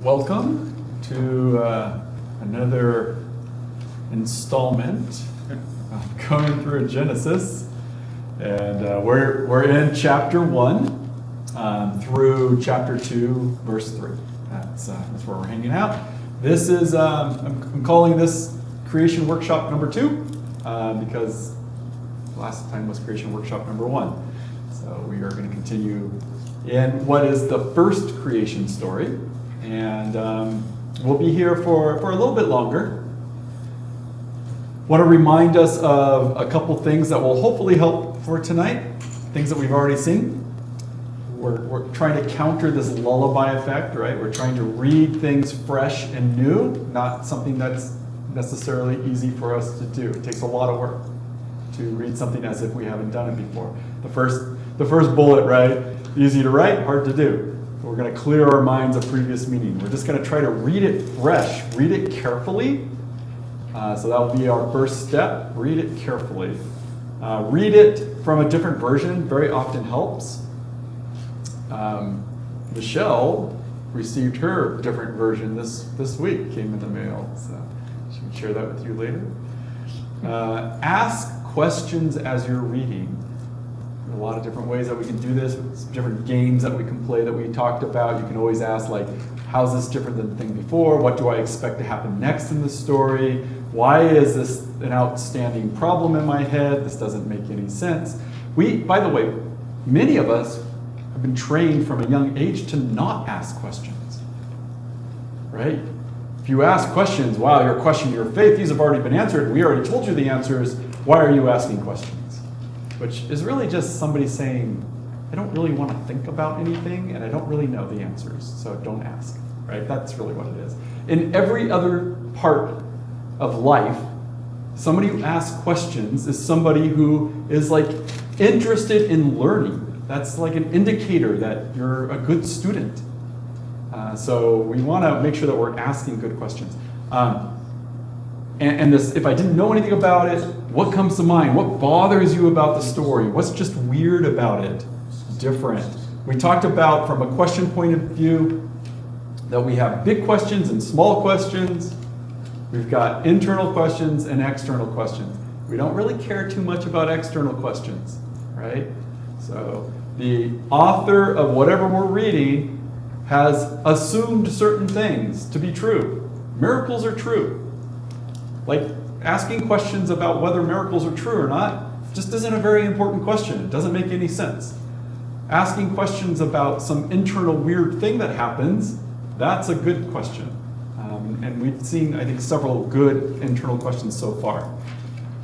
Welcome to another installment of going through Genesis, and we're in chapter 1 through chapter 2, verse 3. That's where we're hanging out. This is I'm calling this Creation Workshop number 2 because last time was Creation Workshop number 1. So we are going to continue in what is the first creation story. And we'll be here for a little bit longer. Want to remind us of a couple things that will hopefully help for tonight, things that we've already seen. We're trying to counter this lullaby effect, right? We're trying to read things fresh and new, not something that's necessarily easy for us to do. It takes a lot of work to read something as if we haven't done it before. The first bullet, right? Easy to write, hard to do. We're going to clear our minds of previous meaning. We're just going to try to read it fresh, read it carefully. So that will be our first step. Read it carefully. Read it from a different version very often helps. Michelle received her different version this week, came in the mail. So she can share that with you later. Ask questions as you're reading. A lot of different ways that we can do this, different games that we can play that we talked about. You can always ask, like, how's this different than the thing before? What do I expect to happen next in the story? Why is this an outstanding problem in my head? This doesn't make any sense. By the way, many of us have been trained from a young age to not ask questions, right? If you ask questions, wow, you're questioning your faith. These have already been answered. We already told you the answers. Why are you asking questions? Which is really just somebody saying, I don't really want to think about anything, and I don't really know the answers, so don't ask, right? That's really what it is. In every other part of life, somebody who asks questions is somebody who is like interested in learning. That's like an indicator that you're a good student. So we want to make sure that we're asking good questions. And this, if I didn't know anything about it, what comes to mind? What bothers you about the story? What's just weird about it? Different. We talked about, from a question point of view, that we have big questions and small questions. We've got internal questions and external questions. We don't really care too much about external questions, right? So the author of whatever we're reading has assumed certain things to be true. Miracles are true. Like, asking questions about whether miracles are true or not just isn't a very important question. It doesn't make any sense. Asking questions about some internal weird thing that happens, that's a good question. And we've seen, I think, several good internal questions so far.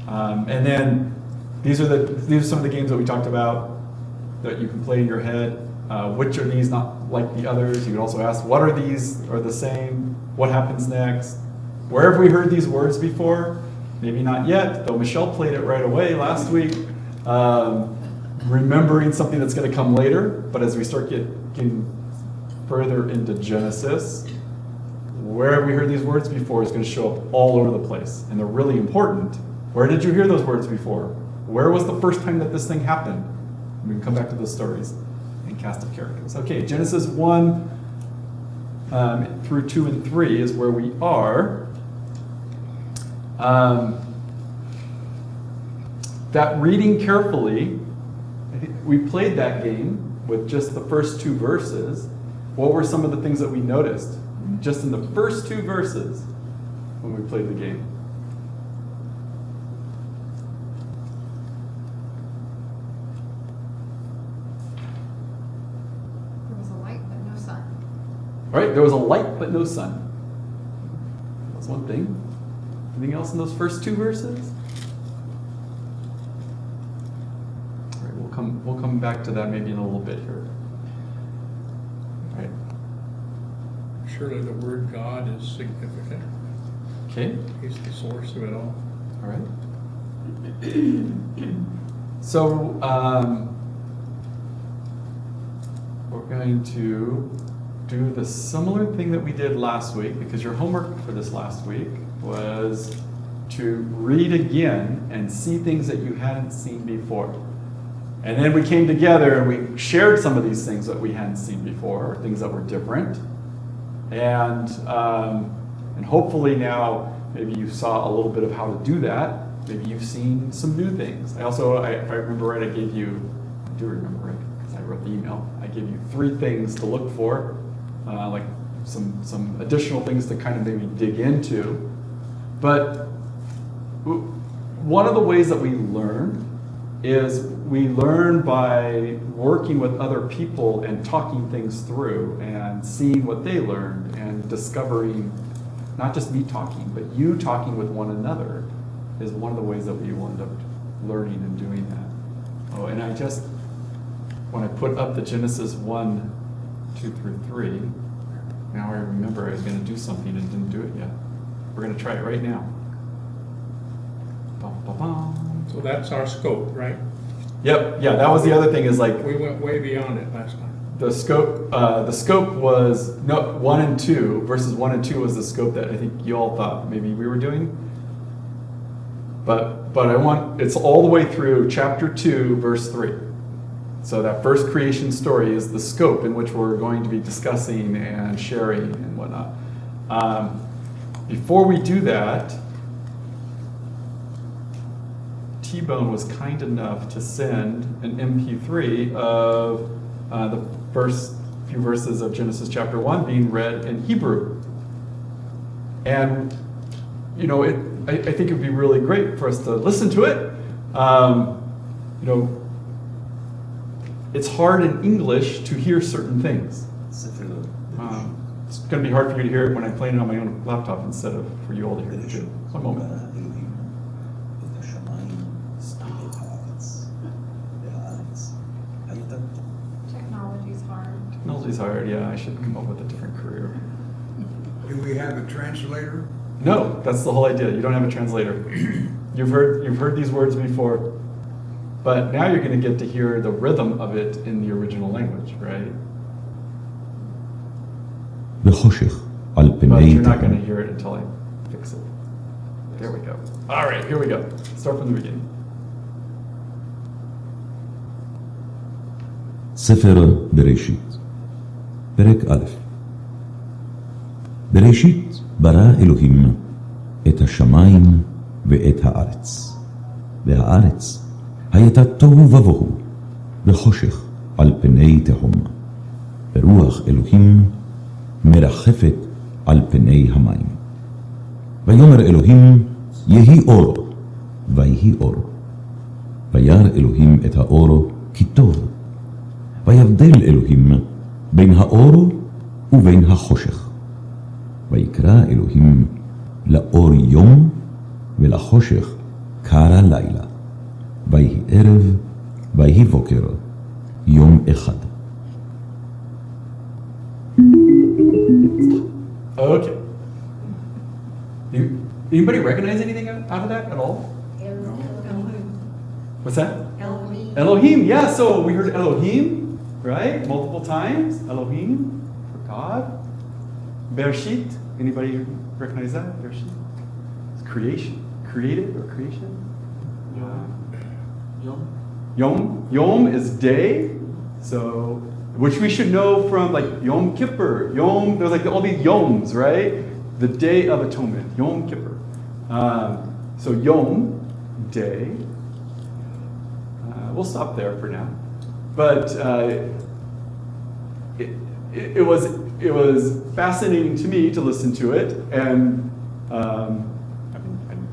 And then these are some of the games that we talked about that you can play in your head. Which are these not like the others? You could also ask, what are these are the same? What happens next? Where have we heard these words before? Maybe not yet, though Michelle played it right away last week, remembering something that's going to come later. But as we start getting further into Genesis, where have we heard these words before is going to show up all over the place. And they're really important. Where did you hear those words before? Where was the first time that this thing happened? We can come back to those stories and cast of characters. Okay, Genesis 1 through 2 and 3 is where we are. That reading carefully, we played that game with just the first 2 verses. What were some of the things that we noticed just in the first 2 verses when we played the game? There was a light but no sun. Right, there was a light but no sun. That's one thing. Anything else in those first 2 verses? All right, we'll come back to that maybe in a little bit here. All right. Surely the word God is significant. Okay. He's the source of it all. All right. So we're going to do the similar thing that we did last week, because your homework for this last week was to read again and see things that you hadn't seen before. And then we came together and we shared some of these things that we hadn't seen before, or things that were different. And hopefully now, maybe you saw a little bit of how to do that. Maybe you've seen some new things. If I remember right, I do remember right, because I wrote the email. I gave you 3 things to look for, like some additional things to kind of maybe dig into. But one of the ways that we learn is we learn by working with other people and talking things through and seeing what they learned and discovering, not just me talking, but you talking with one another is one of the ways that we will end up learning and doing that. Oh, and when I put up the Genesis 1, 2 through 3, now I remember I was going to do something and didn't do it yet. We're going to try it right now. Bum, bum, bum. So that's our scope, right? Yep, yeah, that was the other thing is like, We went way beyond it last time. the scope was, 1 and 2, verses 1 and 2 was the scope that I think you all thought maybe we were doing. But it's all the way through chapter 2, verse 3. So that first creation story is the scope in which we're going to be discussing and sharing and whatnot. Before we do that, T-Bone was kind enough to send an MP3 of the first few verses of Genesis chapter 1 being read in Hebrew. And, I think it would be really great for us to listen to it. It's hard in English to hear certain things. It's going to be hard for you to hear it when I'm playing it on my own laptop instead of for you all to hear it too. One moment. Technology's hard. Technology's hard, yeah. I should come up with a different career. Do we have a translator? No, that's the whole idea. You don't have a translator. You've heard these words before, but now you're going to get to hear the rhythm of it in the original language, right? But you're not going to hear it until I fix it. There we go. All right, here we go. Start from the beginning. ספר בראשית, פרק א'. בראשית ברא אלוהים את השמיים ואת הארץ. והארץ הייתה תוהו ובוהו, וחושך על פני תהום. ורוח אלוהים מרחפת על פני המים. ויאמר אלוהים יהי אור, ויהי אור. וירא אלוהים את האור כי טוב. ויבדל אלוהים בין האור ובין החושך. ויקרא אלוהים לאור יום ולחושך קרא לילה. ויהי ערב ויהי בוקר יום אחד. Okay. Anybody recognize anything out of that at all? Elohim. What's that? Elohim. Elohim, yeah, so we heard Elohim, right? Multiple times. Elohim, for God. Bereshit, anybody recognize that? Bereshit? It's creation. Created or creation? Yom. Yom is day. So, which we should know from like Yom Kippur. Yom, there's like all these Yoms, right? The Day of Atonement, Yom Kippur. So Yom, day. We'll stop there for now. But it was fascinating to me to listen to it, and I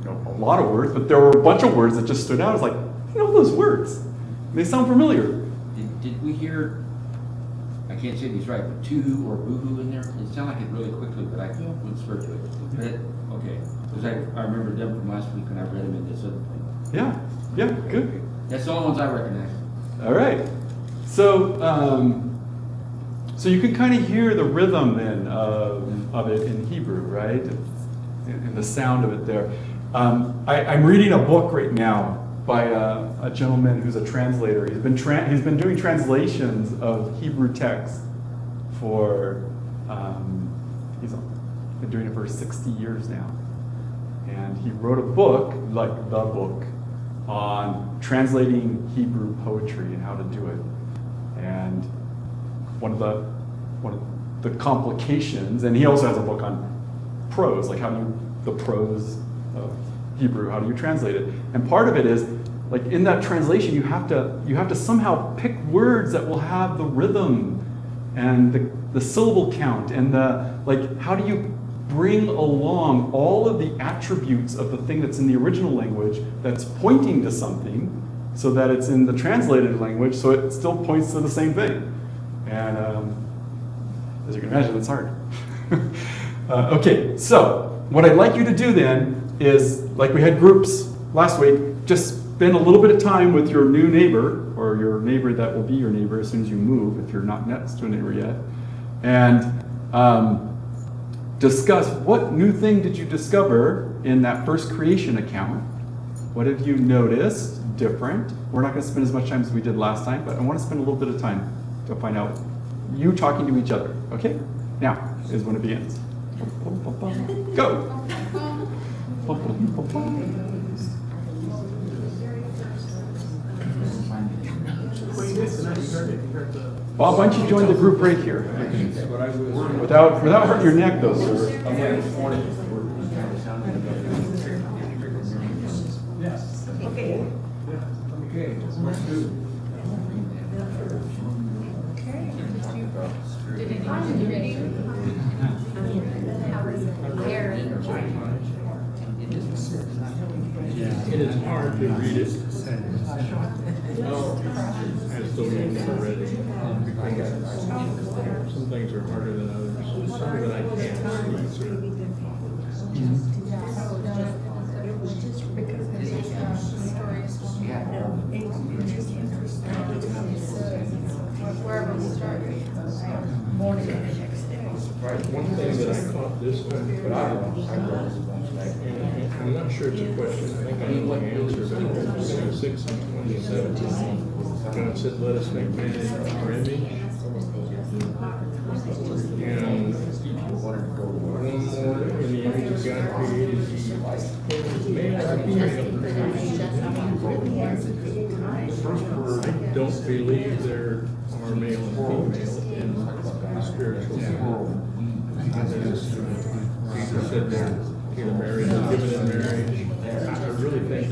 know a lot of words, but there were a bunch of words that just stood out. I was like, those words. They sound familiar. Did we hear, I can't say these right, but tuhu or boohoo in there? It sounded like it really quickly, but I wouldn't swear to it. But okay, because I remember them from last week when I read them in this other thing. Yeah, good. That's the only ones I recognize. All right. So you can kind of hear the rhythm then of it in Hebrew, right? And the sound of it there. I'm reading a book right now by a gentleman who's a translator. He's been doing translations of Hebrew texts for he's been doing it for 60 years now, and he wrote a book, like the book, on translating Hebrew poetry and how to do it. And one of the complications, and he also has a book on prose, like the prose of Hebrew, how do you translate it? And part of it is, like in that translation, you have to somehow pick words that will have the rhythm and the syllable count and how do you bring along all of the attributes of the thing that's in the original language that's pointing to something so that it's in the translated language so it still points to the same thing. And as you can imagine, it's hard. Okay, so what I'd like you to do then is, like we had groups last week, just spend a little bit of time with your new neighbor, or your neighbor that will be your neighbor as soon as you move, if you're not next to a neighbor yet, and discuss what new thing did you discover in that first creation account. What have you noticed different? We're not going to spend as much time as we did last time, but I want to spend a little bit of time to find out you talking to each other. Okay? Now is when it begins. Go! Bob, why don't you join the group right here? Without hurting your neck, though, sir. Did it find reading? It is hard to read it as though you've never read it. Some things are harder than others. Some that I can't see. Wherever we start. One thing that I caught this one, and I'm not sure it's a question, I think I know the answer, but in Genesis 6 and 27, God said, let us make man in our image. And one more, in the image of God created he, male and female. I don't believe there are male and female in the spiritual world. Jesus said they're either married or given in marriage. I really think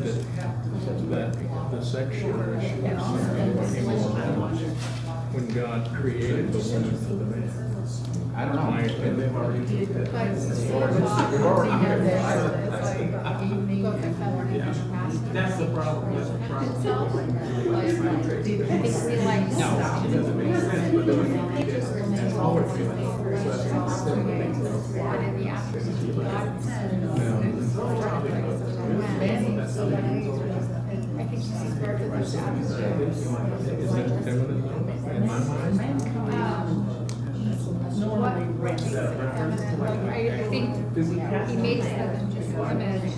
that the section came along when God created the woman and the man. I don't know. That's the problem. That's the problem. Is that feminine in my mind? I think he makes them just image.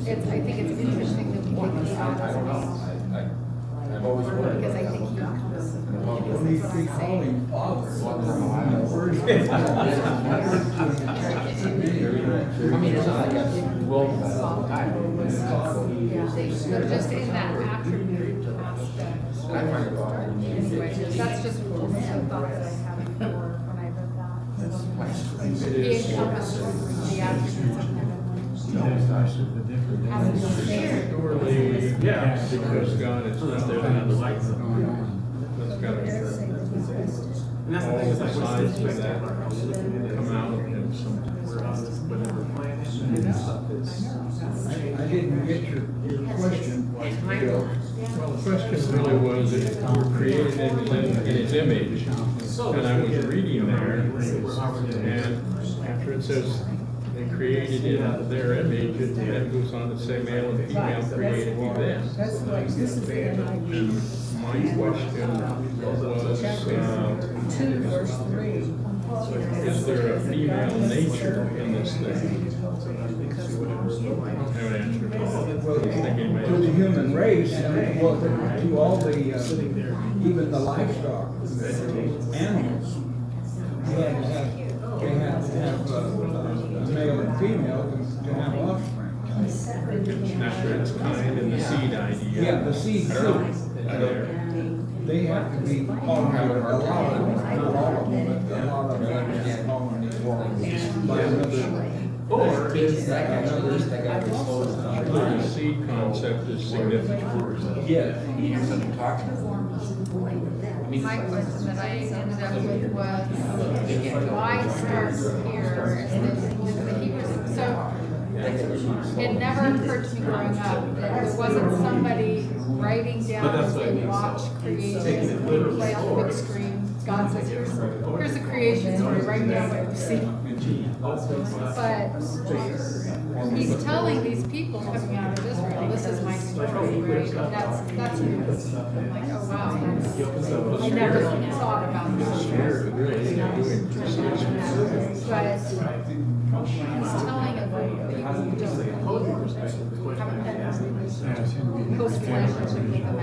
I think it's interesting that we think of God as a male. Because I think he comes. Just in that attribute aspect. Anyway, that's just some thoughts that I had before when I read that. He encompasses the attributes of heaven. Surely, yeah, because God is not there in the light. That's got all the sides of that come out and somewhere else. I didn't get your question. Well, the question really was if we're created in his image, and I was reading there, and after it says they created in their image, it then goes on to say male and female created he them. And my question was, is there a female nature in this thing? I don't have an answer to that. Well, to the human race, well, to all the, even the livestock, animals, they have to have a male and female to have offspring. After its kind and the seed idea. Yeah, the seed too. they have to be pollinated, a lot of them, not all of them, but a lot of them have to get pollinated by another. Or is The seed concept is significant. Yes. My question that I ended up with was, why start here? And then he was, so, it never occurred to me growing up that there wasn't somebody writing down as they watch creation, play on the big screen. God says, here's the creation story, write down what you see. But he's telling these people coming out of Israel, this is my story, right? That's news. I'm like, oh wow, I never thought about this. But he's telling of people who don't haven't had close relationship with them even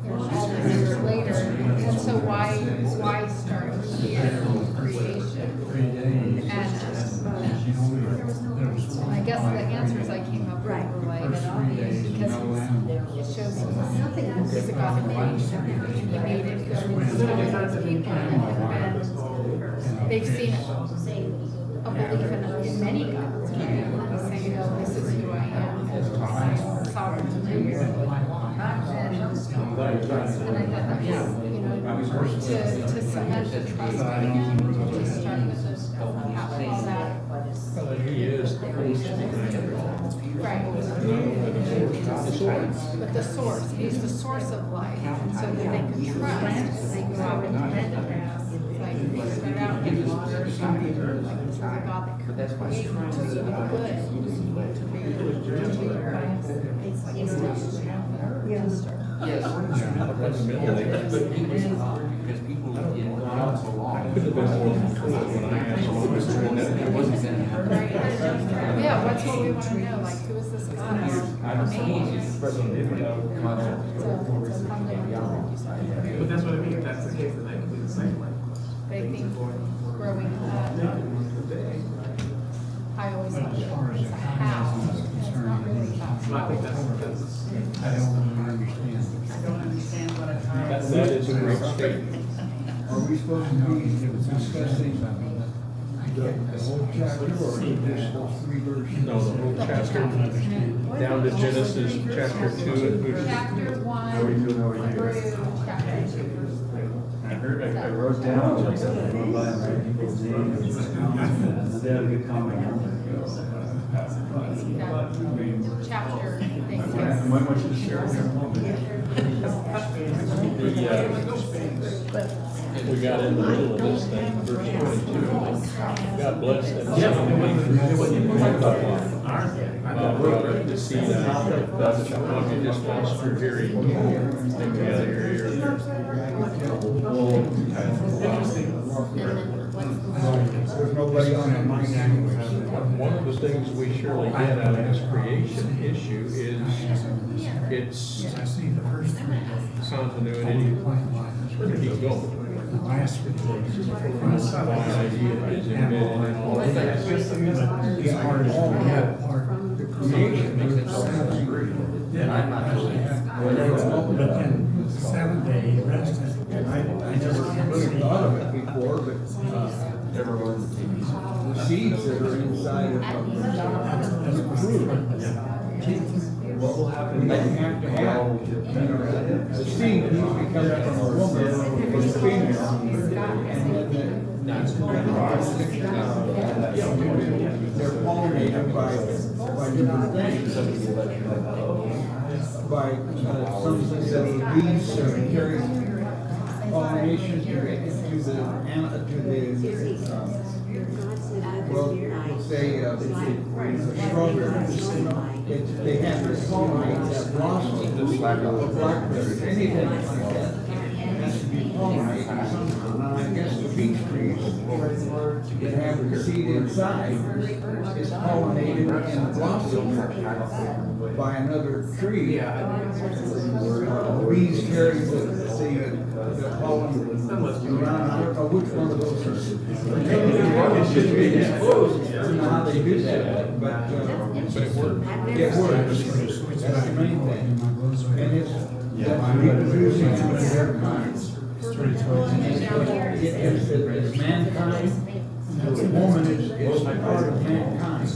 all these years later. And so why start here with creation? And I guess the answers I came up with were like, because it shows he's a God of nature. He made it good with those people, and they've seen a belief in many gods. He's saying, no, this is who I am, sovereign and creator. And I thought that was, to cement the trust, I think you would just start with this, all that. Well, he is the Right. But the source, he's the source of life, and so that they can trust, they go out and like, they start out with the like, this is a God that created to be good, Yes. Because people get gone on so long. Could have been more control when I asked him. It wasn't gonna happen. Yeah, what's what we want to know, like, who is this God? I don't see it's a concept. But that's what I mean, if that's the case, then that could be the same way. They think growing up, I always thought it's a house, it's not really a house. So I think that's. That is a great statement. Are we supposed to be discussing the whole chapter or just those 3 verses? No, the whole chapter, down to Genesis chapter 2 and Buddha. Chapter 1 How are you doing over here? through chapter 2. I wrote down, like, going by and writing people's names. And they had a good comment. Chapter thing. I might want you to share it here. We got in the middle of this thing, verse 22. God bless them. About the seed out there. If you just lost your hearing, take me out of your ear. There's nobody on the mind anyway. One of the things we surely get out of this creation issue is its continuity. Where did he go? Why is embedded in all of that? But then the 7th day he rested. I never really thought of it before, but the seeds that are inside of the fruit. What will happen? They have to have, the seed usually comes from a woman or a female. And then they're pollinated by different things. By something that the bees carry pollination to the well, we'll say strawberries. They have to pollinate that blossom, the blackberries, anything like that. It has to be pollinated somehow. I guess the peach trees that have the seed inside is pollinated and blossomed by another tree. The bees carry the pollen around. I don't know which one of those is. I don't know how they do that, but it works. It works. That's the main thing. And it's That's reproducing with their minds. It's mankind, the woman is part of mankind.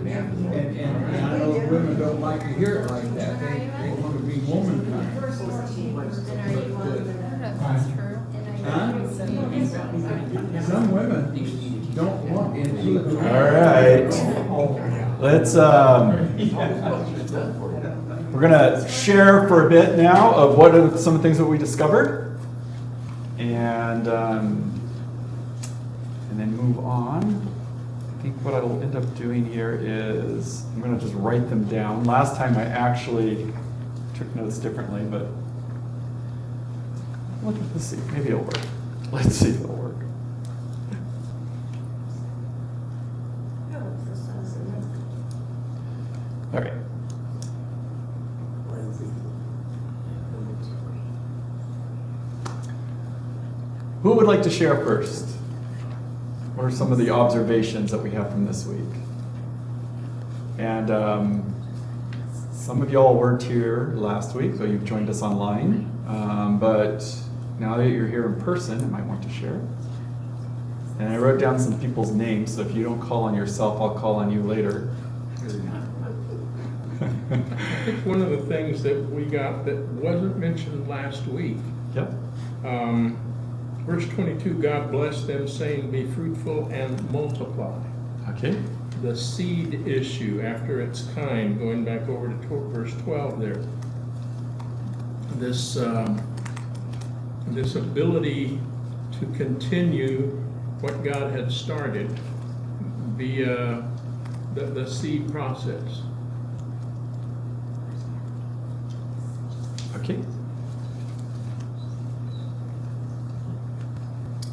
And I know women don't like to hear it like that. They want to be womankind. That's true. Huh? Some women don't want to. All right. Let's, we're gonna share for a bit now of what are some of the things that we discovered. And then move on. I think what I'll end up doing here is I'm gonna just write them down. Last time I actually took notes differently, but let's see, maybe it'll work. Let's see if it'll work. All right. Who would like to share first? What are some of the observations that we have from this week? And some of y'all weren't here last week, so you've joined us online. But now that you're here in person, you might want to share. And I wrote down some people's names, so if you don't call on yourself, I'll call on you later. I think one of the things that we got that wasn't mentioned last week, Yep. verse 22, God blessed them, saying, be fruitful and multiply. Okay. The seed issue after its kind, going back over to verse 12 there. This ability to continue what God had started via the seed process. Okay.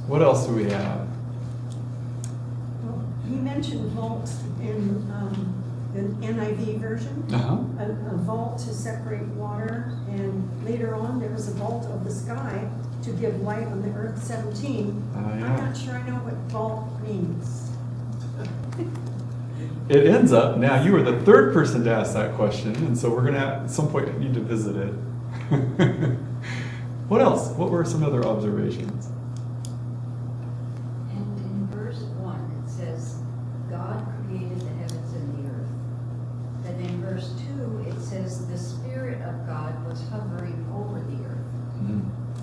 What else do we have? Well, he mentioned vault in the NIV version. Uh-huh. A vault to separate water, and later on there was a vault of the sky to give light on the earth, 17. Yeah. I'm not sure I know what vault means. It ends up, now you were the third person to ask that question, and so we're gonna at some point need to visit it. What else? What were some other observations? And in verse 1, it says, God created the heavens and the earth. And in verse 2, it says, the Spirit of God was hovering over the earth.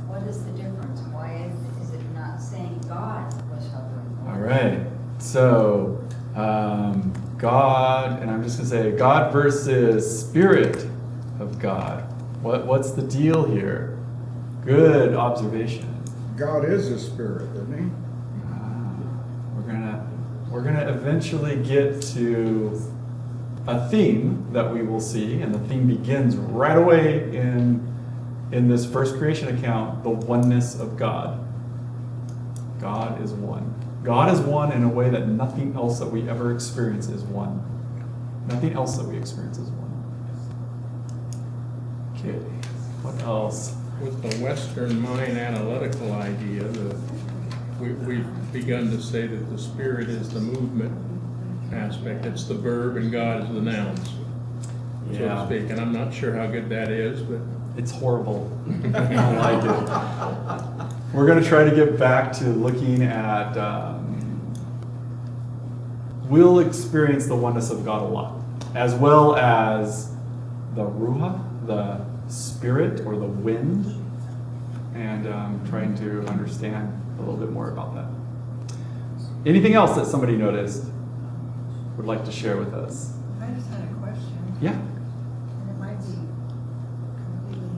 What is the difference? Why is it not saying God was hovering over All right. So, God, and I'm just gonna say God versus Spirit of God. What's the deal here? Good observation. God is a spirit, isn't he? We're gonna eventually get to a theme that we will see, and the theme begins right away in this first creation account, the oneness of God. God is one. God is one in a way that nothing else that we ever experience is one. Nothing else that we experience is one. Okay, what else? With the Western mind analytical idea, we've begun to say that the Spirit is the movement aspect. It's the verb and God is the nouns, so to Yeah. speak. And I'm not sure how good that is, but It's horrible. I don't like it. We're going to try to get back to looking at, we'll experience the oneness of God a lot, as well as the Ruha, the spirit or the wind, and trying to understand a little bit more about that. Anything else that somebody noticed would like to share with us? I just had a question, Yeah. and it might be completely,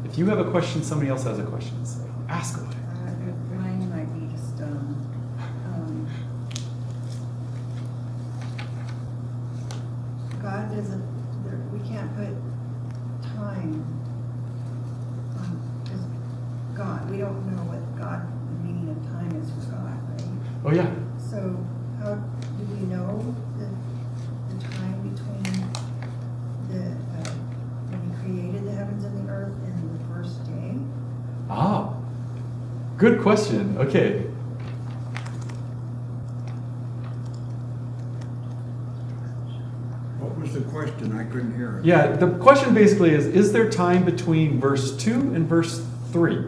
If you have a question, somebody else has a question. So ask away. mine might be just, God doesn't, we can't put time on, 'cause God, we don't know what God, the meaning of time is for God, right? Oh yeah. So how do we know the time between when he created the heavens and the earth and the first day? Ah, good question. Okay. was the question? I couldn't hear it. Yeah, the question basically is there time between verse 2 and verse 3?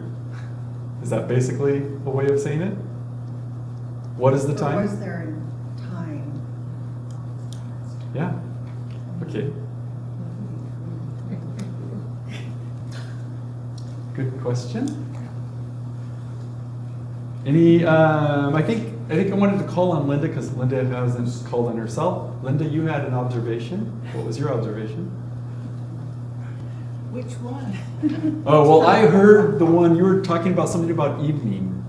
Is that basically a way of saying it? What is the Or time? was there time? Yeah. Okay. Good question. Any, I think I wanted to call on Linda because Linda hasn't called on herself. Linda, you had an observation. What was your observation? Which one? Oh, well, I heard the one you were talking about, something about evening,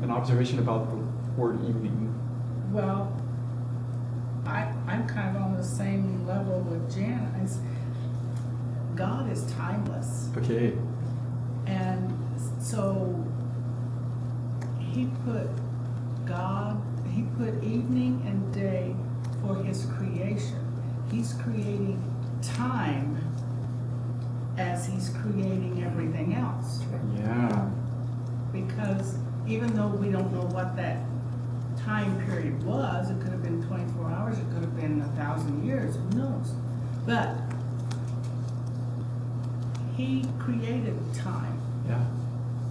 an observation about the word evening. Well, I'm kind of on the same level with Jan. God is timeless. Okay. And so he put evening and day for his creation. He's creating time as he's creating everything else. Yeah. Because even though we don't know what that time period was, it could have been 24 hours, it could have been 1,000 years, who knows? But he created time, Yeah.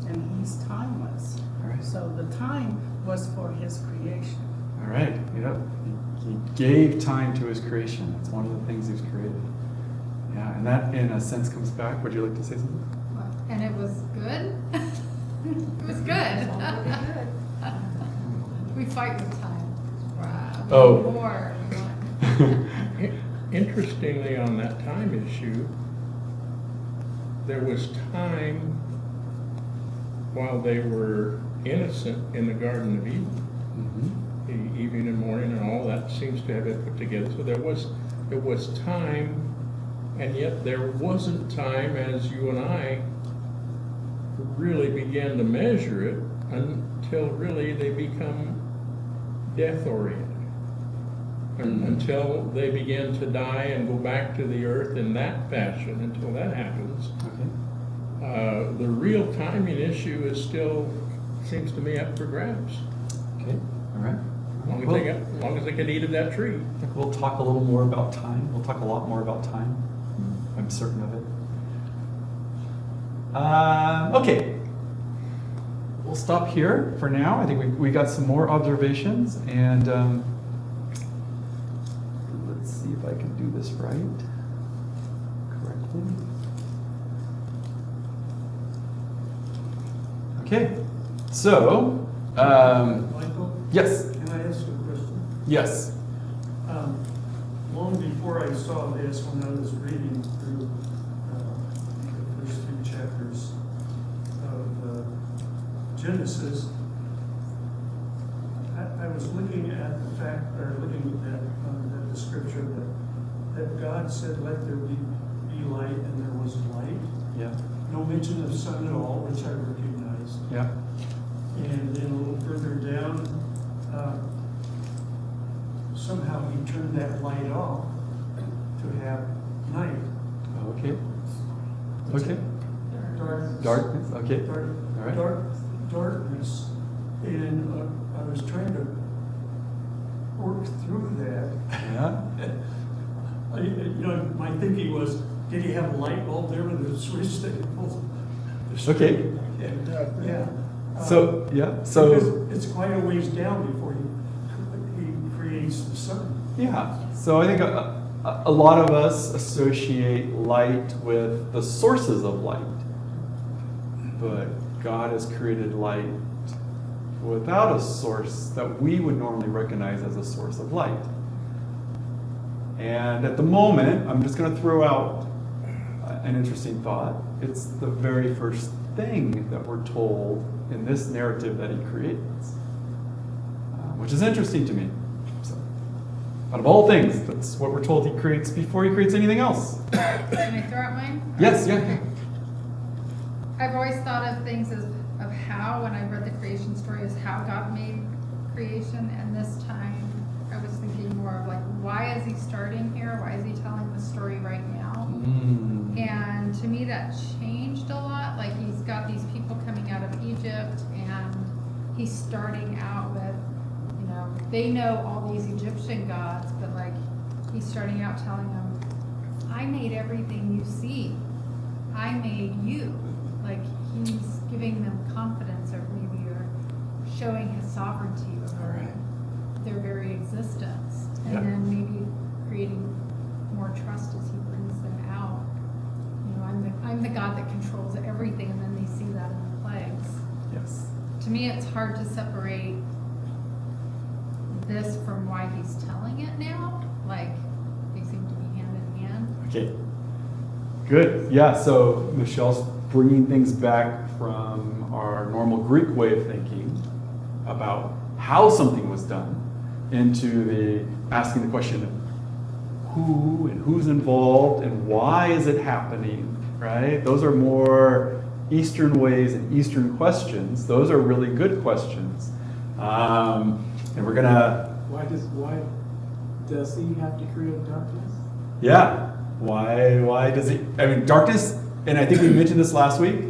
and he's timeless. All right. So the time was for his creation. All right. Yep. He gave time to his creation. That's one of the things he's created. Yeah, and that in a sense comes back. Would you like to say something? And it was good? It was good. We fight with time. Wow. Oh. More. Interestingly, on that time issue, there was time while they were innocent in the Garden of Eden. The evening and morning and all that seems to have been put together. So there was time, and yet there wasn't time as you and I really began to measure it until really they become death-oriented. Until they begin to die and go back to the earth in that fashion, until that happens. Okay. The real timing issue is still, seems to me, up for grabs. Okay. All right. As long as they can eat of that tree. I think we'll talk a little more about time. We'll talk a lot more about time. I'm certain of it. Okay. We'll stop here for now. I think we got some more observations, and let's see if I can do this right, correctly. Okay. So, Michael? yes. Can I ask a question? Yes. Long before I saw this, when I was reading through the first 3 chapters of Genesis, I was looking at the fact, or looking at the scripture that God said, "Let there be light," and there was light. Yeah. No mention of sun at all, which I recognized. Yeah. And then a little further down, somehow he turned that light off to have night. Okay. Okay. Darkness. Darkness. Okay. All right. Darkness. And I was trying to work through that. Yeah. My thinking was, did he have a light bulb there with a switch that he pulls? Okay. Yeah. So yeah. Because So it's quite a ways down before he creates the sun. yeah. So I think a lot of us associate light with the sources of light, but God has created light without a source that we would normally recognize as a source of light. And at the moment, I'm just going to throw out an interesting thought. It's the very first thing that we're told in this narrative that he creates, which is interesting to me. So, out of all things, that's what we're told he creates before he creates anything else. Can I throw out mine? Yes, yeah. I've always thought of things of how, when I read the creation story, is how God made creation, and this time I was thinking more of like, why is he starting here? Why is he telling the story right now? And to me that changed a lot. Like, he's got these people coming out of Egypt, and he's starting out with, they know all these Egyptian gods, but like, he's starting out telling them I made everything you see. I made you. Like, he's giving them confidence, or maybe you're showing his sovereignty over their very existence. And Yeah. then maybe creating more trust as he brings them out. You know, I'm the God that controls everything, and then they see that in the plagues. Yes. To me, it's hard to separate this from why he's telling it now. Like, they seem to be hand in hand. Okay. Good. Yeah, so Michelle's bringing things back from our normal Greek way of thinking about how something was done into the asking the question of who and who's involved and why is it happening, right? Those are more Eastern ways and Eastern questions. Those are really good questions. And we're gonna, Why does he have to create darkness? yeah, why does he, I mean, darkness, and I think we mentioned this last week,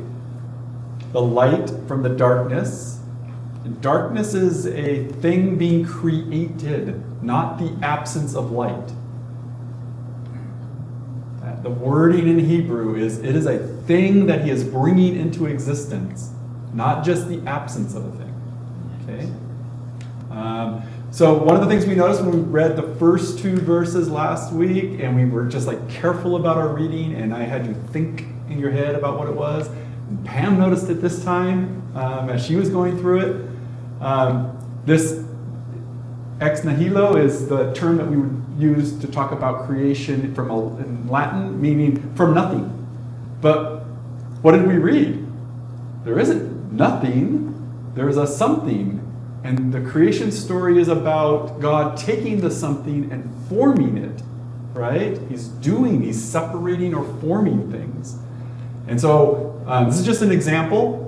the light from the darkness. And darkness is a thing being created, not the absence of light. The wording in Hebrew is, it is a thing that he is bringing into existence, not just the absence of a thing. Okay? So one of the things we noticed when we read the first 2 verses last week, and we were just like careful about our reading, and I had you think in your head about what it was. And Pam noticed it this time as she was going through it. This ex nihilo is the term that we would use to talk about creation in Latin, meaning from nothing. But what did we read? There isn't nothing, there's a something. And the creation story is about God taking the something and forming it, right? He's separating or forming things. And so this is just an example.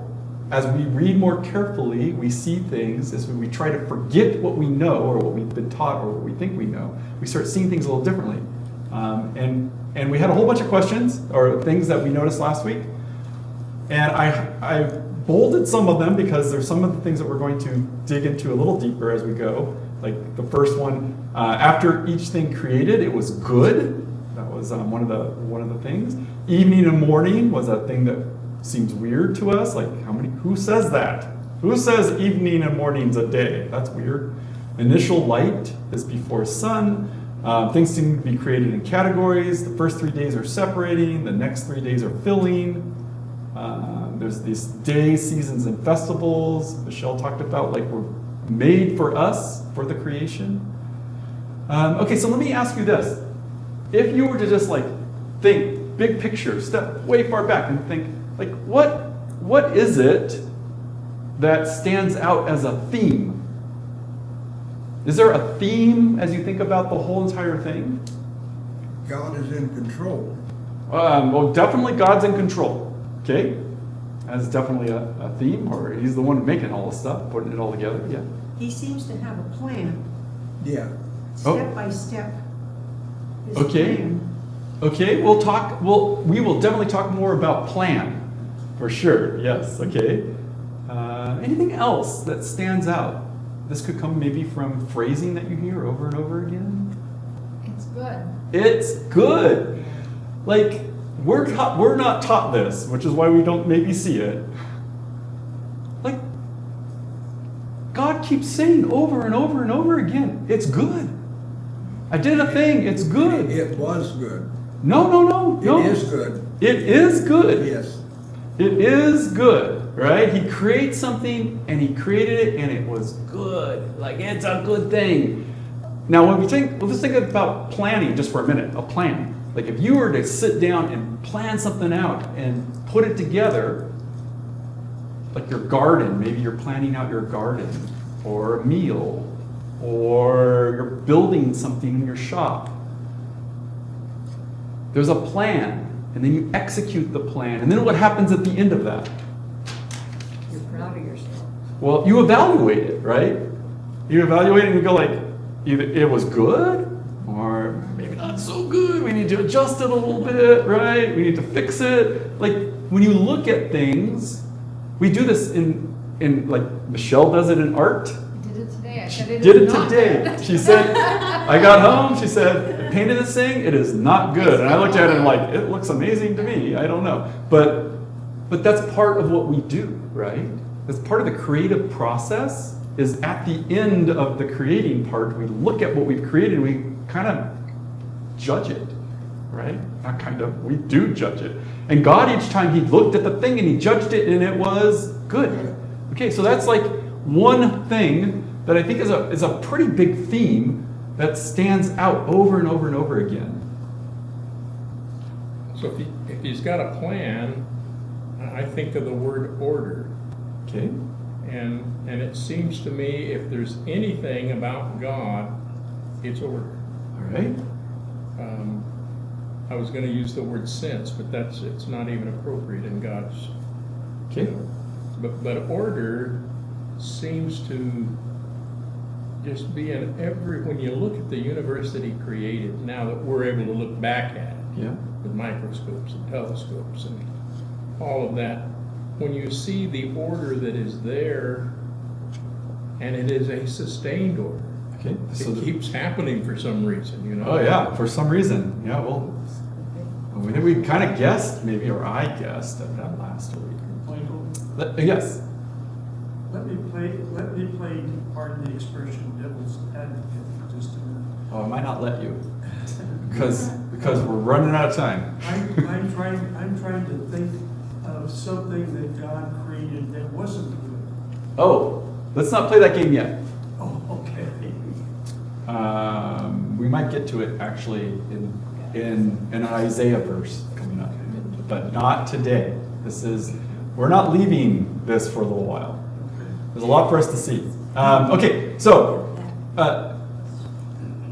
As we read more carefully, we see things, as we try to forget what we know or what we've been taught or what we think we know, we start seeing things a little differently. And we had a whole bunch of questions or things that we noticed last week. And I bolded some of them because there's some of the things that we're going to dig into a little deeper as we go. Like the first one, after each thing created, it was good. That was one of the things. Evening and morning was a thing that seems weird to us. Like who says that? Who says evening and morning's a day? That's weird. Initial light is before sun. Things seem to be created in categories. The first 3 days are separating. The next 3 days are filling. There's these days, seasons, and festivals. Michelle talked about like we're made for us, for the creation. Okay, so let me ask you this. If you were to just like think, big picture, step way far back and think, like what is it that stands out as a theme? Is there a theme as you think about the whole entire thing? God is in control. Well, definitely God's in control. Okay? That's definitely a theme, or he's the one making all this stuff, putting it all together. Yeah. He seems to have a plan, Yeah. step by step. His Okay. plan. Okay, we will definitely talk more about plan, for sure, yes, okay. Anything else that stands out? This could come maybe from phrasing that you hear over and over again. It's good. It's good. Like, we're not taught this, which is why we don't maybe see it. Like, God keeps saying over and over and over again, it's good. I did a thing, it's good. It was good. No. It is good. It is good. Yes. It is good, right? He creates something and he created it and it was good. Like, it's a good thing. Now, let's think about planning just for a minute, a plan. Like if you were to sit down and plan something out and put it together, like your garden, maybe you're planning out your garden or a meal, or you're building something in your shop. There's a plan, and then you execute the plan, and then what happens at the end of that? You're proud of yourself. Well, you evaluate it, right? You evaluate it and you go like, either it was good, or maybe not so good. We need to adjust it a little bit, right? We need to fix it. Like when you look at things, we do this in like Michelle does it in art. I did it today. Okay, She but it did is it not today. good. She said, I got home, she said, I painted this thing, it is not good. And I looked at it and like, it looks amazing to me, I don't know. But that's part of what we do, right? That's part of the creative process, is at the end of the creating part, we look at what we've created, we kind of judge it, right? Not kind of, we do judge it. And God, each time he looked at the thing and he judged it and it was good. Okay, so that's like one thing that I think is a pretty big theme that stands out over and over and over again. So if he's got a plan, I think of the word order. Okay? And it seems to me if there's anything about God, it's order. All right? I was going to use the word sense, but it's not even appropriate in God's. Okay? But order seems to just be in when you look at the universe that he created, now that we're able to look back at it Yeah. with microscopes and telescopes and all of that, when you see the order that is there, and it is a sustained order, Okay. So it keeps happening for some reason, you know? oh yeah, for some reason. Yeah, well, we kind of guessed, maybe, or I guessed at that last week. Michael, Yes. let me play, pardon the expression, devil's advocate for just a minute. Oh, I might not let you. Because we're running out of time. I'm trying to think of something that God created that wasn't good. Oh, let's not play that game yet. Oh, okay. We might get to it actually in an Isaiah verse coming up, but not today. We're not leaving this for a little while. There's a lot for us to see. Okay, so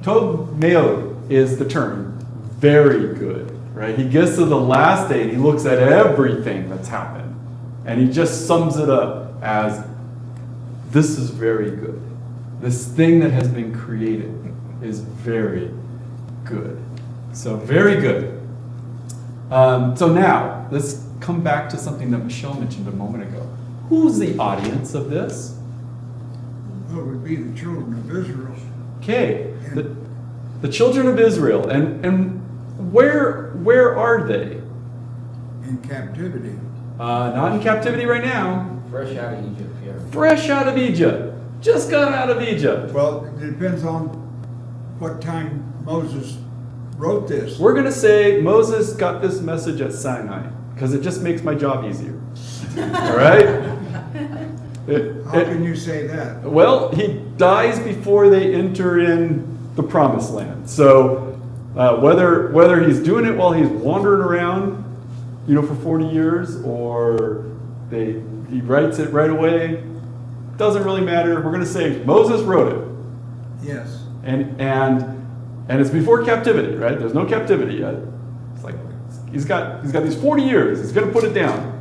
Tov Meod is the term very good, right? He gets to the last day and he looks at everything that's happened and he just sums it up as, this is very good. This thing that has been created is very good. So very good. So now, let's come back to something that Michelle mentioned a moment ago. Who's the audience of this? Well, it would be the children of Israel. Okay, the children of Israel. And where are they? In captivity. Not in captivity right now. Fresh out of Egypt, yeah. Fresh out of Egypt. Just got out of Egypt. Well, it depends on what time Moses wrote this. We're going to say Moses got this message at Sinai because it just makes my job easier. All right? How can you say that? Well, he dies before they enter in the promised land. So whether he's doing it while he's wandering around, for 40 years, or he writes it right away, doesn't really matter. We're going to say Moses wrote it. Yes. And it's before captivity, right? There's no captivity yet. It's like he's got these 40 years. He's going to put it down.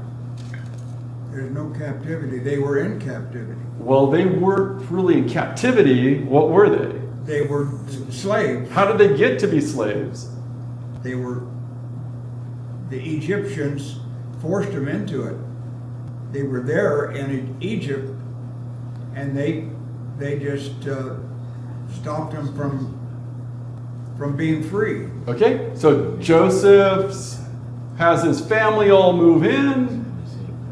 There's no captivity. They were in captivity. Well, they weren't really in captivity. What were they? They were slaves. How did they get to be slaves? The Egyptians forced them into it. They were there in Egypt, and they just stopped them from being free. Okay, so Joseph has his family all move in.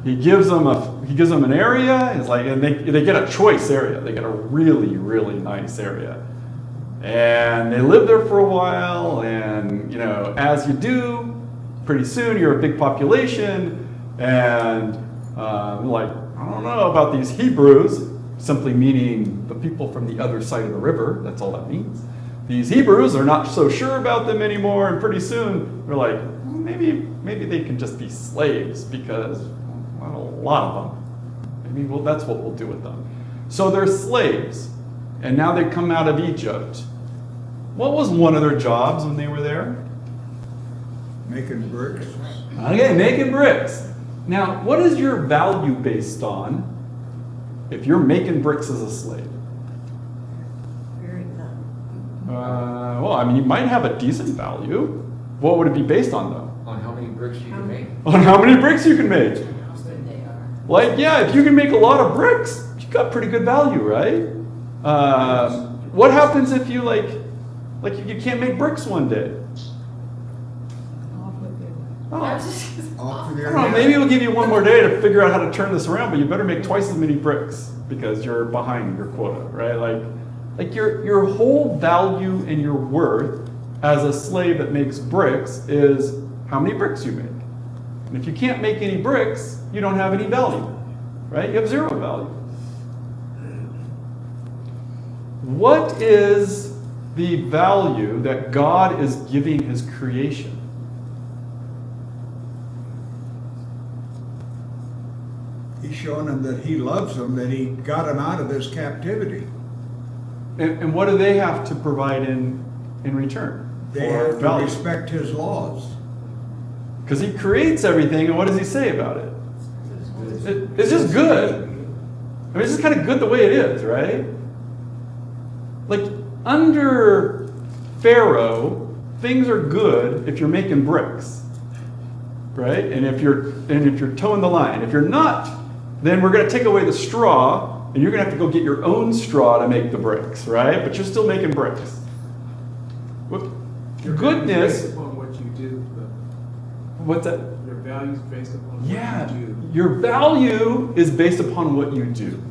He gives them an area. It's like, and they get a choice area. They get a really, really nice area, and they live there for a while. And as you do, pretty soon you're a big population, and like, I don't know about these Hebrews, simply meaning the people from the other side of the river. That's all that means. These Hebrews are not so sure about them anymore, and pretty soon they're like, maybe they can just be slaves because, well, a lot of them. Maybe that's what we'll do with them. So they're slaves, and now they come out of Egypt. What was one of their jobs when they were there? Making bricks. Okay, making bricks. Now, what is your value based on if you're making bricks as a slave? Very good. You might have a decent value. What would it be based on, though? On how many bricks you can make. On how many bricks you can make. How good they are. Like, yeah, if you can make a lot of bricks, you got pretty good value, right? What happens if you like you can't make bricks one day? Oh, I don't know, maybe we'll give you one more day to figure out how to turn this around, but you better make twice as many bricks because you're behind your quota, right? Like your whole value and your worth as a slave that makes bricks is how many bricks you make. And if you can't make any bricks, you don't have any value, right? You have zero value. What is the value that God is giving his creation? He's showing them that he loves them, that he got them out of this captivity. And what do they have to provide in return? They for have to value? respect his laws. Because he creates everything, and what does he say about it? It's just good. I mean, it's just kind of good the way it is, right? Like, under Pharaoh, things are good if you're making bricks, right? And if you're towing the line. If you're not, then we're going to take away the straw, and you're going to have to go get your own straw to make the bricks, right? But you're still making bricks. Your Goodness. Based upon what you do, but What's that? your value is based upon Yeah, what you do. your value is based upon what you do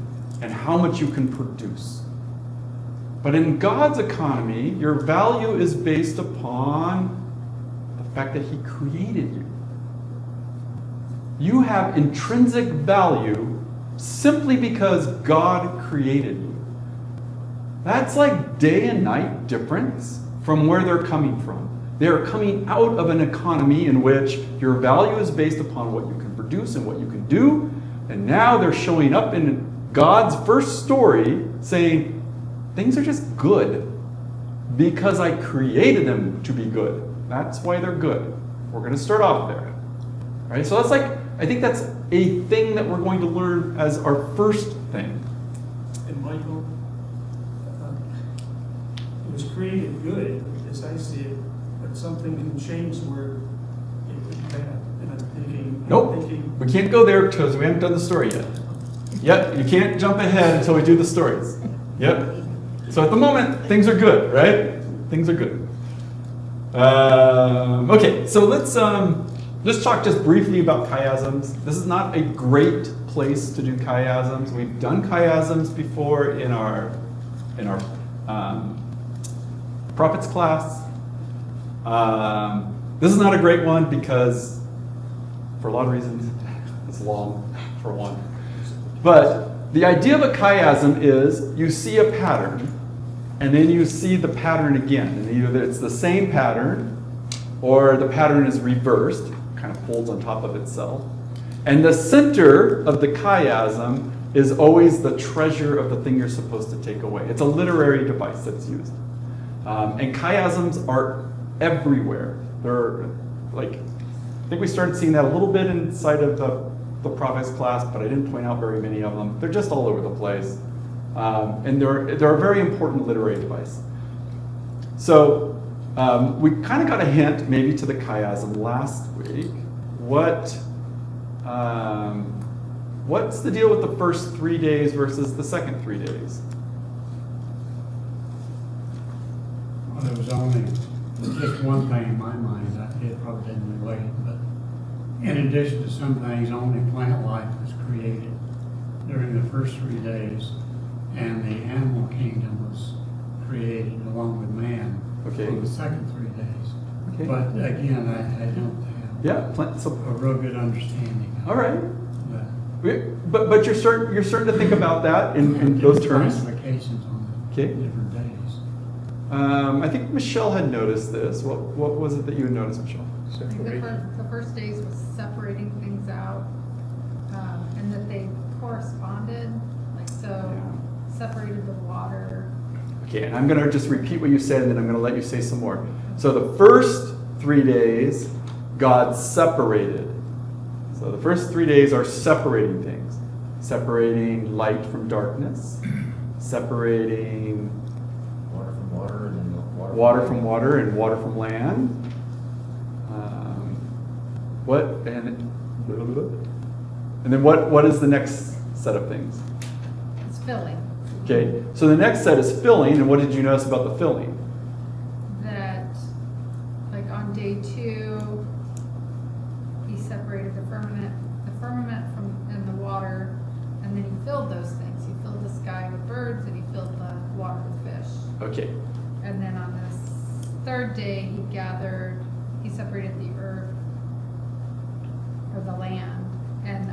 and how much you can produce. But in God's economy, your value is based upon the fact that he created you. You have intrinsic value simply because God created you. That's like day and night difference from where they're coming from. They are coming out of an economy in which your value is based upon what you can produce and what you can do. And now they're showing up in God's first story saying, things are just good because I created them to be good. That's why they're good. We're going to start off there. All right? So that's I think that's a thing that we're going to learn as our first thing. And Michael, it was created good, as I see it, but something can change where it could be bad. And I'm thinking, Nope, we can't go there because we haven't done the story yet. Yep, you can't jump ahead until we do the stories. Yep. So at the moment, things are good, right? Things are good. Okay, so let's talk just briefly about chiasms. This is not a great place to do chiasms. We've done chiasms before in our prophets class. This is not a great one because, for a lot of reasons, it's long for one. But the idea of a chiasm is you see a pattern, and then you see the pattern again. And either it's the same pattern, or the pattern is reversed, kind of folds on top of itself. And the center of the chiasm is always the treasure of the thing you're supposed to take away. It's a literary device that's used. And chiasms are everywhere. They're like, I think we started seeing that a little bit inside of the prophets class, but I didn't point out very many of them. They're just all over the place. And they're a very important literary device. So we kind of got a hint maybe to the chiasm last week. What's the deal with the first 3 days versus the second 3 days? Well, there was only just one thing in my mind that it probably didn't relate, but in addition to some things, only plant life was created during the first 3 days, and the animal kingdom was created along with man for the second 3 days. Okay. But again, I don't have a real good understanding. All right. But you're starting to think about that in those terms. Classifications on the different days. I think Michelle had noticed this. What was it that you had noticed, Michelle? I think the first days was separating things out, and that they corresponded, separated the water. Okay, and I'm going to just repeat what you said, and then I'm going to let you say some more. So the first 3 days, God separated. So the first 3 days are separating things. Separating light from darkness. Separating Water from water and then water from water and water from land. And then what is the next set of things? It's filling. Okay, so the next set is filling, and what did you notice about the filling? That, like on day 2, he separated the firmament from and the water, and then he filled those things. He filled the sky with birds, and he filled the water with fish. Okay, And then on this 3rd day, he separated the earth, or the land, and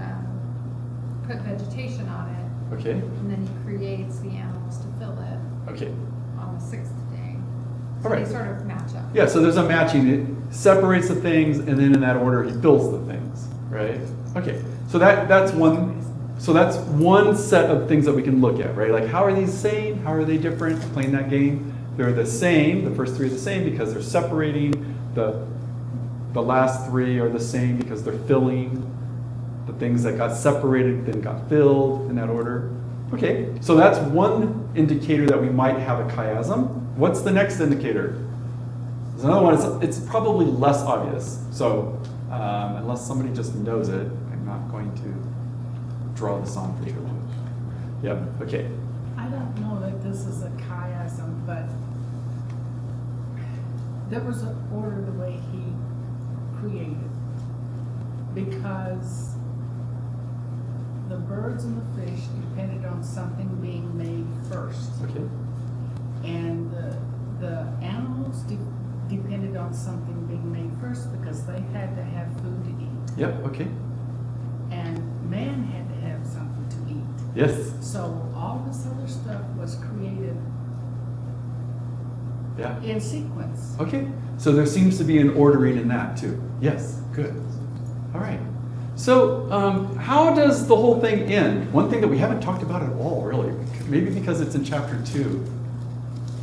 put vegetation on it. okay, And then he creates the animals to fill it okay. on the 6th day. All So right. they sort of match up. Yeah, so there's a matching. It separates the things, and then in that order, he fills the things, right? Okay, so that's one. So that's one set of things that we can look at, right? Like, how are these same? How are they different? Playing that game, they're the same. The first 3 are the same because they're separating. The last 3 are the same because they're filling. The things that got separated then got filled in that order. Okay, so that's one indicator that we might have a chiasm. What's the next indicator? There's another one. It's probably less obvious. So unless somebody just knows it, I'm not going to draw this on for you. Yep. Okay. I don't know that this is a chiasm, but there was an order the way he created. Because the birds and the fish depended on something being made first. Okay. And the animals depended on something being made first because they had to have food to eat. Yep. Okay. And man had to have something to eat. Yes. So all this other stuff was created Yeah. in sequence. Okay. So there seems to be an ordering in that too. Yes. Good. All right. So how does the whole thing end? One thing that we haven't talked about at all, really, maybe because it's in chapter 2.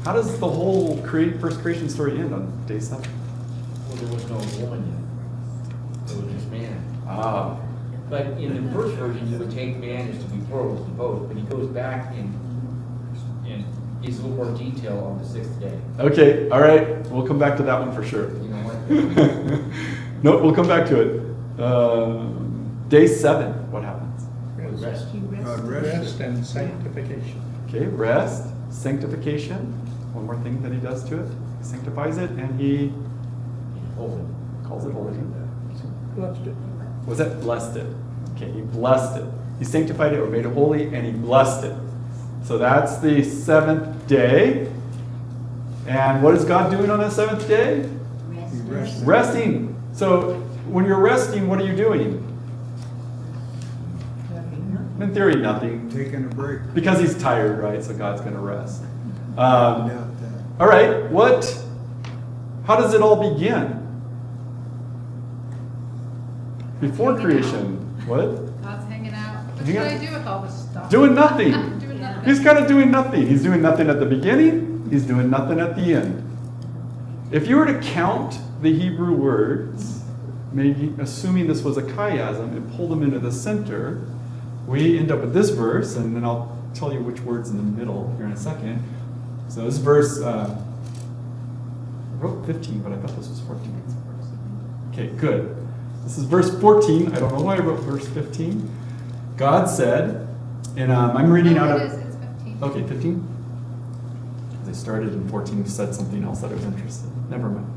How does the whole first creation story end on day 7? Well, there was no woman yet. It was just man. Ah. But in the first version, you would take man as to be plural as to both, but he goes back and gives a little more detail on the 6th day. Okay. All right. We'll come back to that one for sure. You know what? No, we'll come back to it. Day 7. What happens? Rest. He God rested. Rest and sanctification. Okay. Rest, sanctification. One more thing that he does to it. He sanctifies it, and he Holy. calls it holy. Blessed it. Was that blessed it? Okay, he blessed it. He sanctified it or made it holy, and he blessed it. So that's the 7th day. And what is God doing on the 7th day? Resting. So when you're resting, what are you doing? In theory, nothing. Taking a break. Because he's tired, right? So God's going to rest. Doubt that. All right, how does it all begin? Before Hanging creation. What? God's hanging out. What Hanging should out? I do with all this stuff? Doing nothing. Doing nothing. He's kind of doing nothing. He's doing nothing at the beginning. He's doing nothing at the end. If you were to count the Hebrew words, maybe assuming this was a chiasm, and pull them into the center, we end up with this verse, and then I'll tell you which word's in the middle here in a second. So this verse, I wrote 15, but I thought this was 14. Okay, good. This is verse 14. I don't know why I wrote verse 15. God said, and I'm reading out No, of... it is, it's 15. Okay, 15? They started in 14, said something else that I was interested in. Never mind.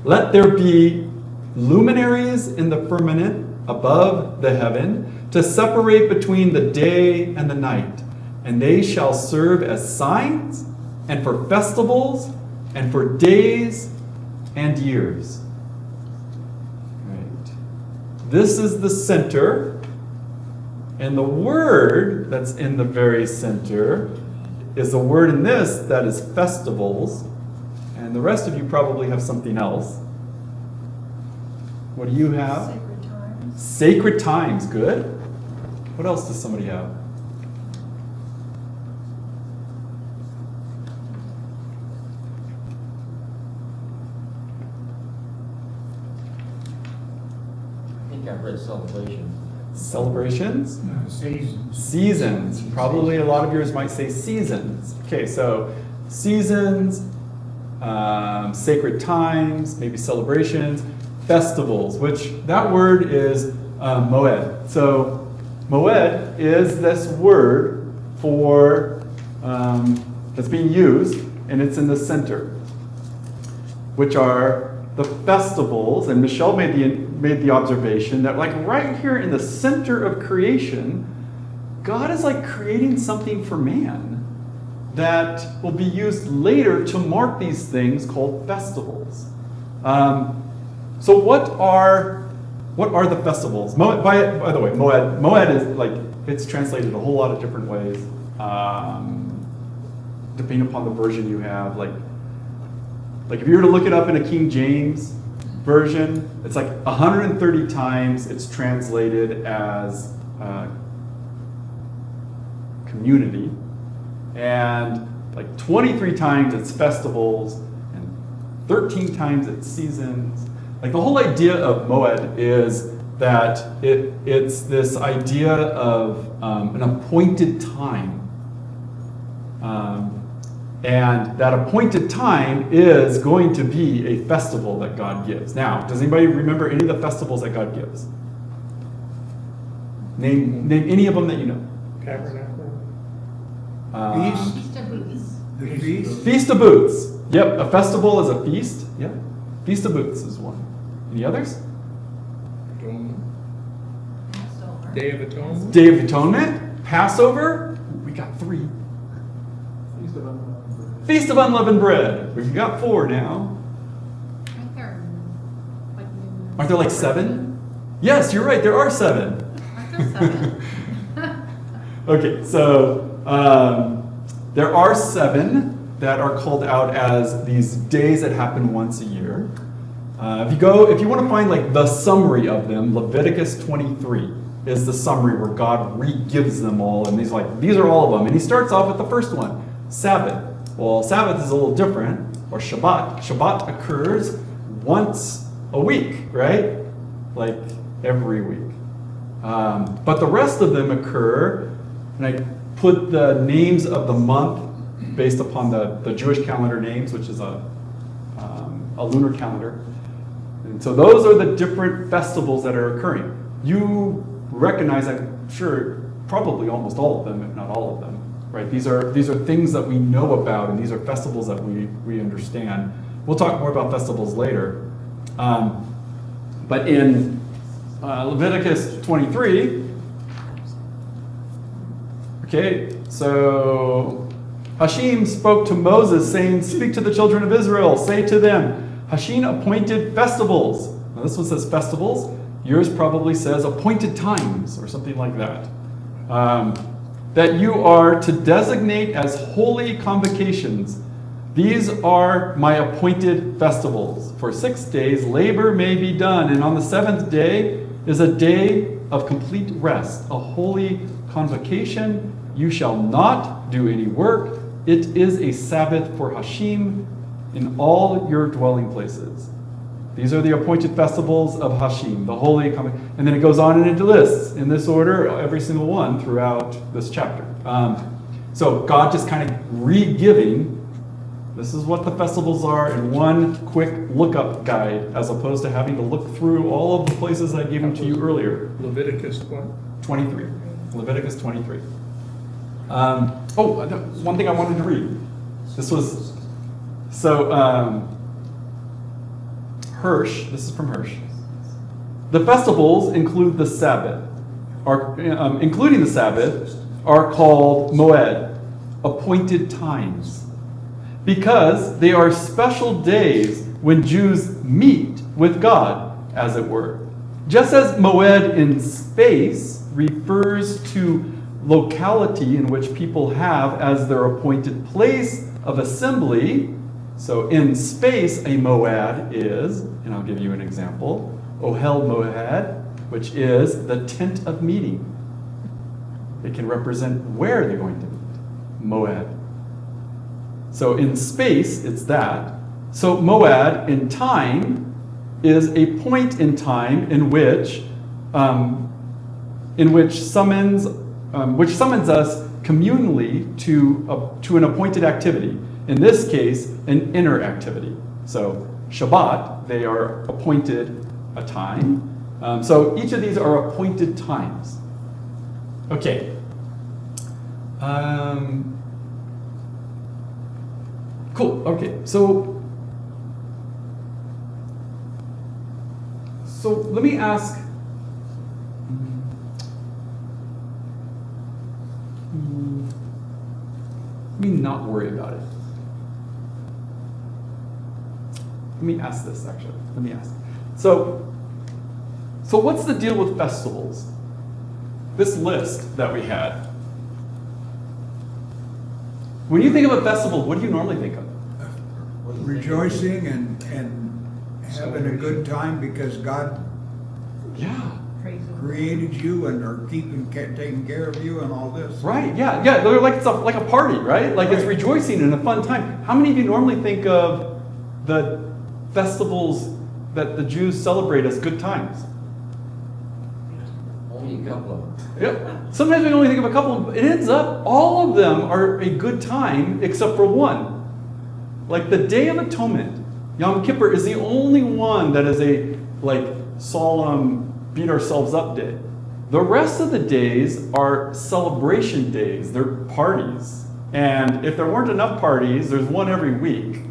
Let there be luminaries in the firmament above the heaven to separate between the day and the night, and they shall serve as signs and for festivals and for days and years. Right. This is the center, and the word that's in the very center is the word in this that is festivals, and the rest of you probably have something else. What do you have? Sacred times. Sacred times, good. What else does somebody have? I think I've read celebration. Celebrations? Seasons. Seasons. Probably a lot of yours might say seasons. Okay, so seasons, sacred times, maybe celebrations, festivals, which that word is moed. So moed is this word for that's being used, and it's in the center, which are the festivals. And Michelle made the observation that, like, right here in the center of creation, God is like creating something for man that will be used later to mark these things called festivals. So what are the festivals? By the way, Moed is like, it's translated a whole lot of different ways, depending upon the version you have. Like if you were to look it up in a King James version, it's like 130 times it's translated as community, and like 23 times it's festivals, and 13 times it's seasons. Like the whole idea of Moed is that it's this idea of an appointed time. And that appointed time is going to be a festival that God gives. Now, does anybody remember any of the festivals that God gives? Name any of them that you know. Tabernacle. Feast of Booths. The feast. Feast of Booths. Yep, a festival is a feast. Yep. Feast of Booths is one. Any others? Atonement. Passover. Day of Atonement. Day of Atonement. Passover. We got 3. Feast of Unleavened Bread. Feast of Unleavened Bread. We've got 4 now. Aren't there, like, Aren't there like 7? Yes, you're right. There are 7. Aren't there 7? Okay, so there are 7 that are called out as these days that happen once a year. If you want to find like the summary of them, Leviticus 23 is the summary where God re-gives them all, and these are all of them. And he starts off with the first one, Sabbath. Well, Sabbath is a little different, or Shabbat. Shabbat occurs once a week, right? Like every week. But the rest of them occur, and I put the names of the month based upon the Jewish calendar names, which is a lunar calendar. And so those are the different festivals that are occurring. You recognize, I'm sure, probably almost all of them, if not all of them, right? These are things that we know about, and these are festivals that we understand. We'll talk more about festivals later. But in Leviticus 23, okay, so Hashem spoke to Moses, saying, "Speak to the children of Israel, say to them, Hashem appointed festivals." Now this one says festivals. Yours probably says appointed times or something like that. That you are to designate as holy convocations. These are my appointed festivals. For 6 days labor may be done, and on the 7th day is a day of complete rest, a holy convocation. You shall not do any work. It is a Sabbath for Hashem in all your dwelling places. These are the appointed festivals of Hashem, the holy convocation. And then it goes on and it lists in this order every single one throughout this chapter. So God just kind of re-giving, this is what the festivals are in one quick look-up guide, as opposed to having to look through all of the places I gave them to you earlier. Leviticus what? 23. Leviticus 23. One thing I wanted to read. This was, Hirsch, this is from Hirsch. The festivals include the Sabbath, including the Sabbath, are called Moed, appointed times, because they are special days when Jews meet with God, as it were. Just as Moed in space refers to locality in which people have as their appointed place of assembly. So in space, a Moed is, and I'll give you an example, Ohel Moed, which is the tent of meeting. It can represent where they're going to meet, Moed. So in space, it's that. So Moed in time is a point in time in which summons us communally to an appointed activity. In this case, an inner activity. So Shabbat, they are appointed a time. So each of these are appointed times. Okay. Cool. Okay. So let me ask. Let me not worry about it. Let me ask this, actually. Let me ask. So what's the deal with festivals? This list that we had. When you think of a festival, what do you normally think of? Rejoicing and having a good time because God Yeah. created you and are taking care of you and all this. Right, yeah. They're like, it's like a party, right? Like it's rejoicing and a fun time. How many of you normally think of the festivals that the Jews celebrate as good times? Only a couple of them. Yep. Sometimes we only think of a couple. It ends up, all of them are a good time except for one. Like the Day of Atonement, Yom Kippur, is the only one that is a solemn, beat ourselves up day. The rest of the days are celebration days. They're parties. And if there weren't enough parties, there's one every week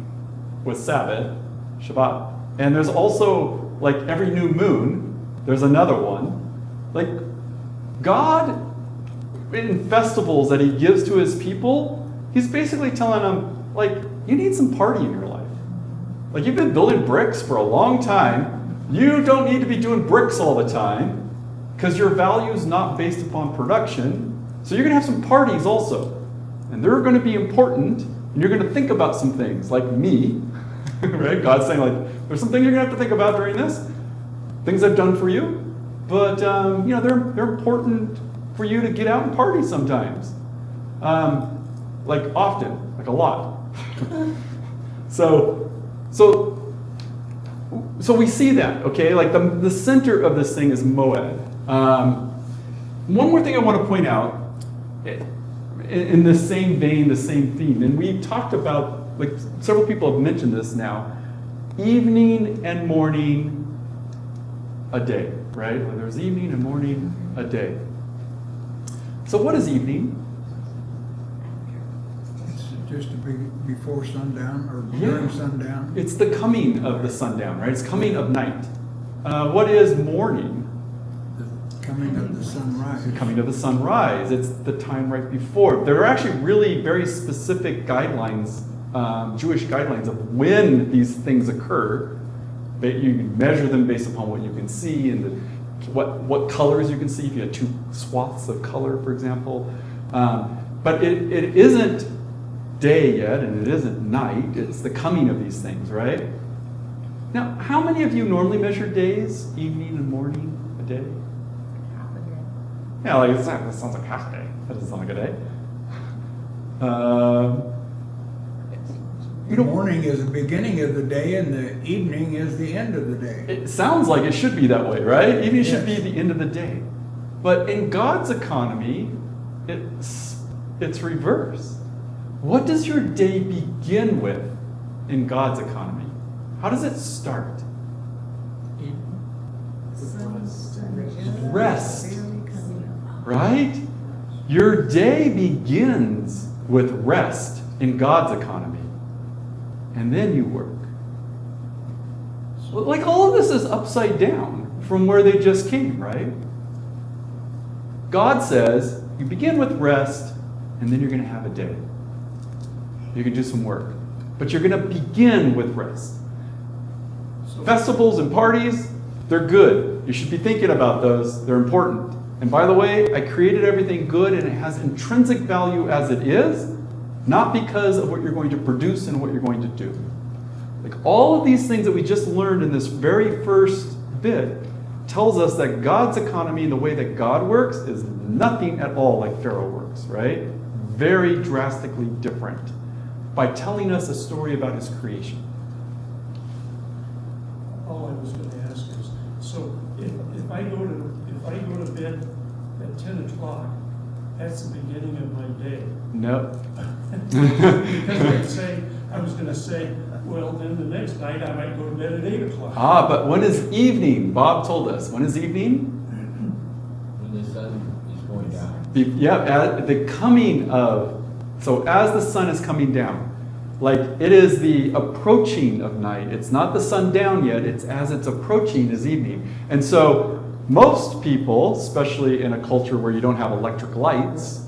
with Sabbath, Shabbat. And there's also, every new moon, there's another one. God, in festivals that he gives to his people, he's basically telling them, you need some party in your life. You've been building bricks for a long time. You don't need to be doing bricks all the time because your value is not based upon production. So you're going to have some parties also. And they're going to be important. And you're going to think about some things like me. Right? God's saying, there's some things you're going to have to think about during this. Things I've done for you. But, they're important for you to get out and party sometimes. Often, a lot. So we see that, okay? The center of this thing is Moed. One more thing I want to point out, in the same vein, the same theme, and we've talked about, several people have mentioned this now, evening and morning a day, right? There's evening and morning a day. So what is evening? Just to be before sundown or during sundown. It's the coming of the sundown, right? It's coming of night. What is morning? The coming of the sunrise. The coming of the sunrise. It's the time right before. There are actually really very specific guidelines, Jewish guidelines of when these things occur. You can measure them based upon what you can see and what colors you can see. If you had two swaths of color, for example. But it isn't day yet, and it isn't night. It's the coming of these things, right? Now, how many of you normally measure days, evening and morning, a day? Half a day. Yeah, that sounds like half a day. That doesn't sound like a day. The morning is the beginning of the day, and the evening is the end of the day. It sounds like it should be that way, right? Evening should be the end of the day. But in God's economy, it's reverse. What does your day begin with in God's economy? How does it start? Rest, right? Your day begins with rest in God's economy. And then you work. All of this is upside down from where they just came, right? God says, you begin with rest, and then you're going to have a day. You can do some work. But you're going to begin with rest. Festivals and parties, they're good. You should be thinking about those. They're important. And by the way, I created everything good, and it has intrinsic value as it is, not because of what you're going to produce and what you're going to do. All of these things that we just learned in this very first bit tells us that God's economy and the way that God works is nothing at all like Pharaoh works, right? Very drastically different by telling us a story about his creation. All I was going to ask is, so if I go to bed at 10 o'clock, that's the beginning of my day. No. Because I was going to say, well, then the next night I might go to bed at 8 o'clock. But when is evening? Bob told us. When is evening? When the sun is going down. At the coming of, so as the sun is coming down. Like, it is the approaching of night. It's not the sun down yet. It's as it's approaching is evening. And so most people, especially in a culture where you don't have electric lights,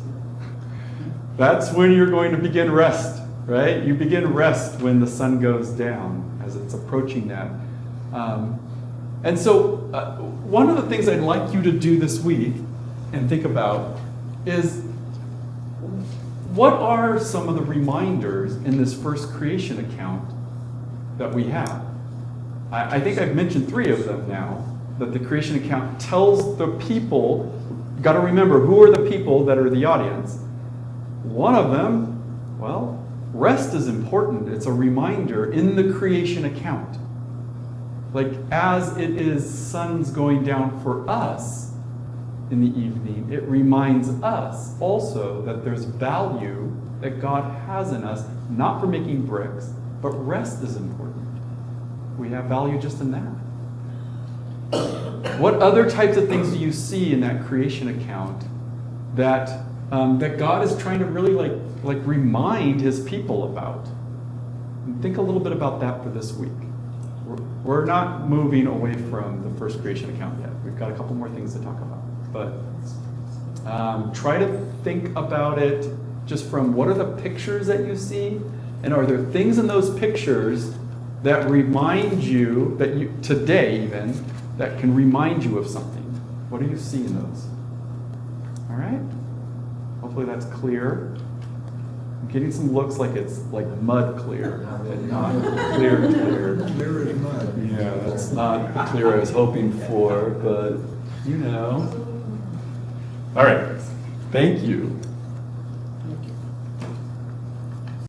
that's when you're going to begin rest, right? You begin rest when the sun goes down, as it's approaching that. And so one of the things I'd like you to do this week and think about is, what are some of the reminders in this first creation account that we have? I think I've mentioned 3 of them now, that the creation account tells the people, you got to remember, who are the people that are the audience? One of them, well, rest is important. It's a reminder in the creation account. Like, as it is sun's going down for us in the evening, it reminds us also that there's value that God has in us, not for making bricks, but rest is important. We have value just in that. What other types of things do you see in that creation account that that God is trying to really like remind his people about? And think a little bit about that for this week. We're not moving away from the first creation account yet. We've got a couple more things to talk about. But try to think about it just from, what are the pictures that you see? And are there things in those pictures that remind you, that you, today even, that can remind you of something? What do you see in those? All right? Hopefully that's clear. I'm getting some looks like it's like mud clear, and not clear. Clear as mud. Yeah, that's not the clear I was hoping for, but you know. All right, thank you.